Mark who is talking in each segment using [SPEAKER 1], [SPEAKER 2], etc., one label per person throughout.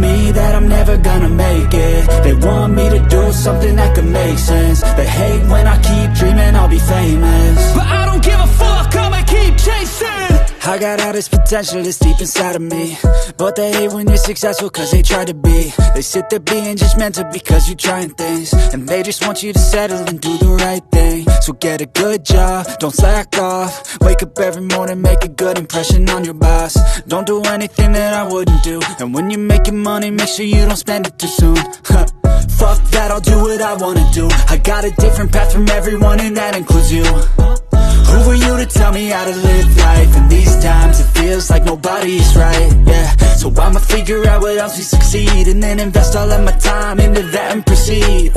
[SPEAKER 1] me that I'm never gonna make it. They want me to do something that could make sense. They hate when I keep dreaming I'll be famous, but I don't give a fuck, I'ma keep chasing. I got all this potential that's deep inside of me, but they hate when you're successful cause they try to be. They sit there being judgmental because you're trying things, and they just want you to settle and do the right thing. So get a good job, don't slack off. Wake up every morning, make a good impression on your boss. Don't do anything that I wouldn't do, and when you're making money, make sure you don't spend it too soon. Fuck that, I'll do what I wanna do. I got a different path from everyone, and that includes you. Who are you to tell me how to live life? In these times it feels like nobody's right, yeah. So I'ma figure out what else we succeed, and then invest all of my time into that and proceed.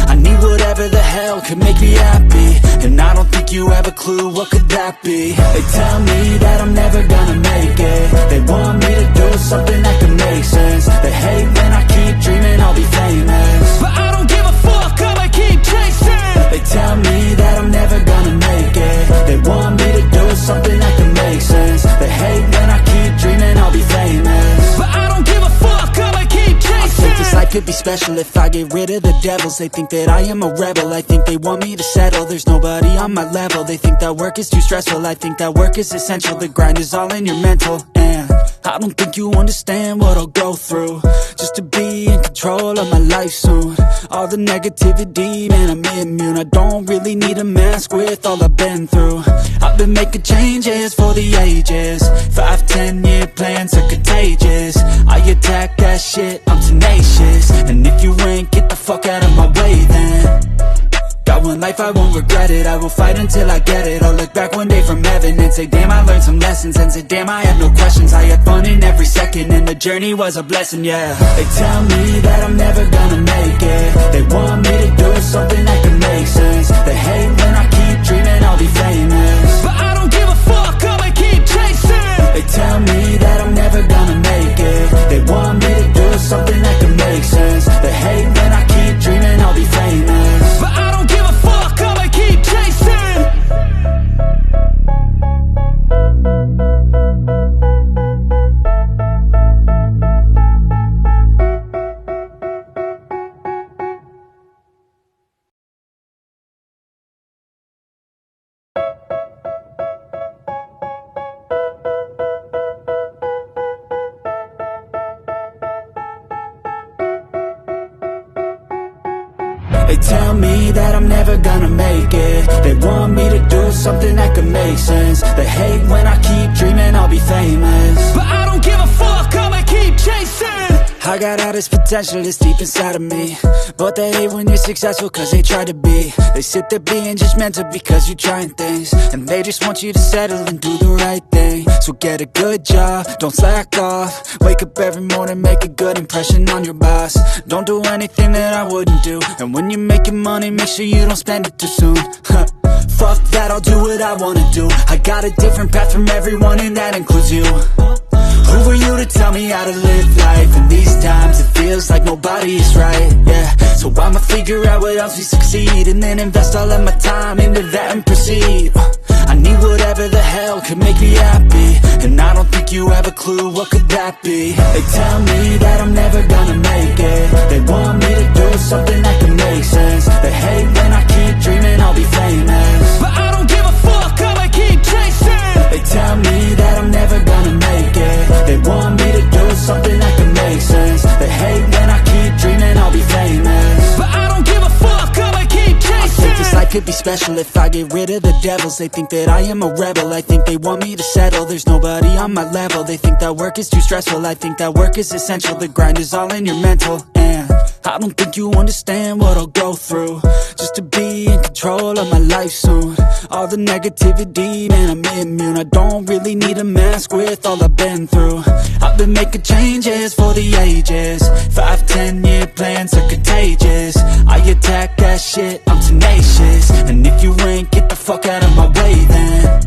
[SPEAKER 1] I need whatever the hell could make me happy, and I don't think you have a clue what could that be. They tell me that I'm never gonna make it. They want me to do something that could make sense. They hate when I keep dreaming I'll be famous, but I don't give a fuck, I'ma keep chasing. They tell me that I'm never gonna make it. They want me to do something that can make sense. They hate when I keep dreaming I'll be famous, but I don't give a fuck, I'ma keep chasing. I think this life could be special if I get rid of the devils. They think that I am a rebel, I think they want me to settle. There's nobody on my level, they think that work is too stressful. I think that work is essential, the grind is all in your mental. And I don't think you understand what I'll go through just to be in control of my life soon. All the negativity, man, I'm immune. I don't really need a mask with all I've been through. I've been making changes for the ages. 5-10 year plans are contagious. I attack that shit, I'm tenacious. And if you ain't, get the fuck out of my way then. Got one life, I won't regret it. I will fight until I get it. I'll look back one day from heaven and say, damn, I learned some lessons. And say, damn, I have no questions. I had fun in every second, and the journey was a blessing, yeah. They tell me that I'm never gonna make it. They want me to do something that can make sense. They hate when I keep dreaming I'll be famous, but I don't give a fuck, I'ma keep chasing. They tell me that I'm never gonna make it. They want me to do something that can make sense. They hate when I keep dreaming I'll be famous, but I don't give a fuck, I'ma keep chasing. They tell me that I'm never gonna make it. They want me to do something that could make sense. They hate when I keep dreaming I'll be famous, but I don't give a fuck, I'ma keep chasing. I got all this potential that's deep inside of me, but they hate when you're successful cause they try to be. They sit there being judgmental because you're trying things, and they just want you to settle and do the right thing. So get a good job, don't slack off. Wake up every morning, make a good impression on your boss. Don't do anything that I wouldn't do, and when you're making money, make sure you don't spend it too soon. Fuck that, I'll do what I wanna do. I got a different path from everyone, and that includes you. Who are you to tell me how to live life? In these times it feels like nobody's right, yeah. So I'ma figure out what else we succeed, and then invest all of my time into that and proceed. I need whatever the hell could make me happy, and I don't think you have a clue what could that be. They tell me that I'm never gonna make it. They want me to do something that can make sense. They hate when I keep dreaming I'll be famous, but I don't give a fuck, I'ma keep chasing. They tell me that I'm never gonna make it. They want me to do something that can make sense. They hate when I keep dreaming I'll be famous, but I don't give a fuck, I'ma keep chasing. I think this life could be special if I get rid of the devils. They think that I am a rebel, I think they want me to settle. There's nobody on my level, they think that work is too stressful. I think that work is essential, the grind is all in your mental. And I don't think you understand what I'll go through just to be in control of my life soon. All the negativity, man, I'm immune. I don't really need a mask with all I've been through. I've been making changes for the ages. 5-10 year plans are contagious. I attack that shit, I'm tenacious. And if you ain't, get the fuck out of my way then.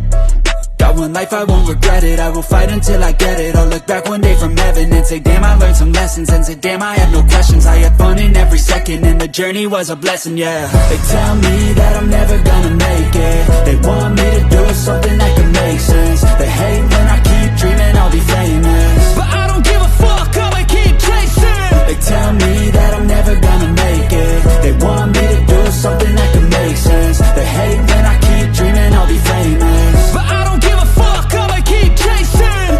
[SPEAKER 1] Got one life, I won't regret it. I will fight until I get it. I'll look back one day from heaven and say, damn, I learned some lessons. And say, damn, I have no questions. I had fun in every second, and the journey was a blessing, yeah. They tell me that I'm never gonna make it. They want me to do something that can make sense. They hate when I keep dreaming I'll be famous, but I don't give a fuck, I'ma keep chasing. They tell me that I'm never gonna make it. They want me to do something that could make sense. They hate when I keep dreaming I'll be famous, but I don't give a fuck, I'ma keep chasing.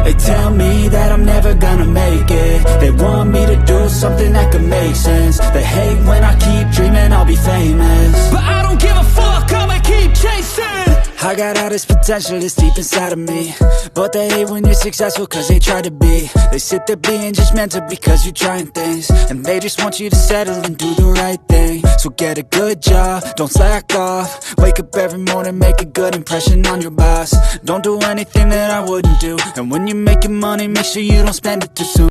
[SPEAKER 1] They tell me that I'm never gonna make it. They want me to do something that could make sense. They hate when I keep dreaming I'll be famous, but I don't give a fuck, I'ma keep chasing. I got all this potential that's deep inside of me, but they hate when you're successful cause they try to be. They sit there being judgmental because you're trying things, and they just want you to settle and do the right thing. So get a good job, don't slack off. Wake up every morning, make a good impression on your boss. Don't do anything that I wouldn't do, and when you're making money, make sure you don't spend it too soon.